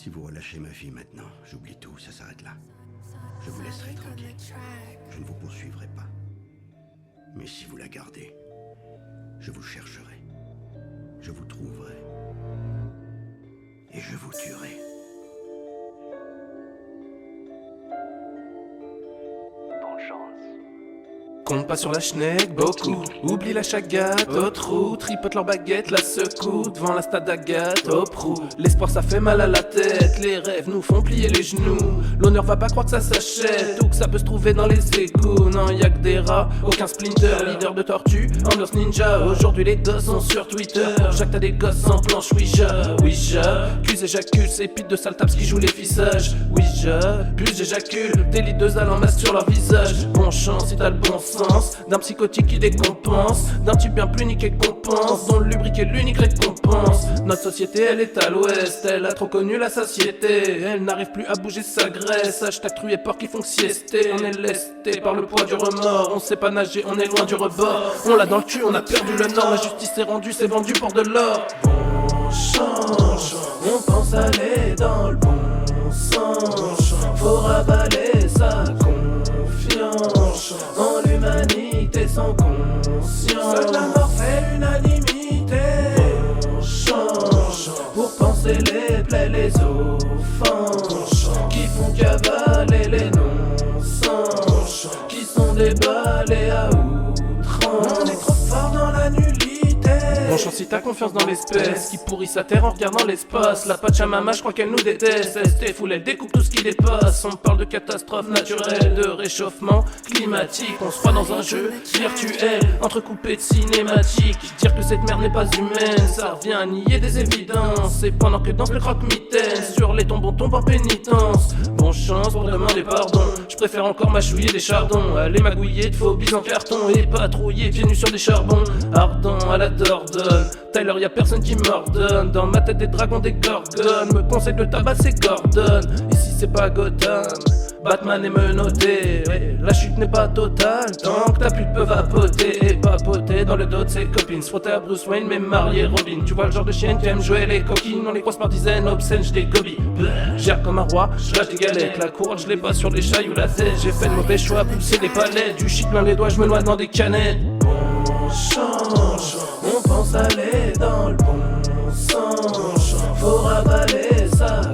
Si vous relâchez ma fille maintenant, j'oublie tout, ça s'arrête là. Je vous laisserai tranquille. Je ne vous poursuivrai pas. Mais si vous la gardez, je vous chercherai. Je vous trouverai. Et je vous tuerai. Bonne chance. Compte pas sur la schneck, beaucoup. Oublie la chagate, au trou. Tripote leur baguette, la secoue. Devant la stade d'Agathe, au prou. L'espoir ça fait mal à la tête. Les rêves nous font plier les genoux. L'honneur va pas croire que ça s'achète ou que ça peut se trouver dans les égouts. Non, y'a que des rats, aucun splinter. Leader de tortue, ambiance ninja. Aujourd'hui les gosses sont sur Twitter. Jacques t'as des gosses sans planche, Ouija. Ouija, plus éjacule, c'est pite de sale taps qui jouent les fissages. Ouija, plus j'éjacule, des lideuses allant masque sur leur visage. Bon chance si t'as le bon sens. D'un psychotique qui décompense, d'un type bien plus niqué qu'on pense, dont le lubrique est l'unique récompense. Notre société elle est à l'ouest, elle a trop connu la satiété. Elle n'arrive plus à bouger sa graisse, hashtag truie et porc qui font que siester. On est lesté par le poids du remords, on sait pas nager, on est loin du rebord. On l'a dans le cul, on a perdu le nord, la justice est rendue, c'est vendu pour de l'or. On change, on pense aller dans le bon sens. Faut ravaler sa confiance en l'humanité sans conscience. Seule la mort fait l'unanimité. On change pour penser les plaies, les offenses qui font cavaler les non-sens, qui sont déballés à outrance. On est trop fort dans la nullité. Bon chance si t'as confiance dans l'espèce qui pourrit sa terre en regardant l'espace. La Pachamama je crois qu'elle nous déteste. ST foule elle découpe tout ce qui dépasse. On parle de catastrophe naturelle, de réchauffement climatique. On se croit dans un jeu virtuel entrecoupé de cinématiques. Dire que cette merde n'est pas humaine, ça revient à nier des évidences. Et pendant que danse le croque-mitaine sur les tombeaux tombe en pénitence. Bon chance pour demander pardon, je préfère encore mâchouiller des chardons. Aller magouiller de phobies en carton et patrouiller pieds nus sur des charbons ardents à la Dordogne. Tyler y'a personne qui m'ordonne. Dans ma tête des dragons, des gorgones me conseille de tabasser Gordon. Ici c'est pas Gotham, Batman est menotté. Ouais, la chute n'est pas totale tant que ta pute peut vapoter et papoter dans le dos de ses copines. Se frotter à Bruce Wayne mais marier Robin. Tu vois le genre de chienne qui aime jouer les coquines. On les croise par dizaines, obscènes, j'dés gobies. Gère comme un roi, j'lâche des galettes. La couronne j'l'ai pas sur les chailles ou la tête. J'ai fait de mauvais choix, pousser des palettes. Du shit plein les doigts, j'me noie dans des canettes. On change, on pense aller dans le bon sens. Faut ravaler ça.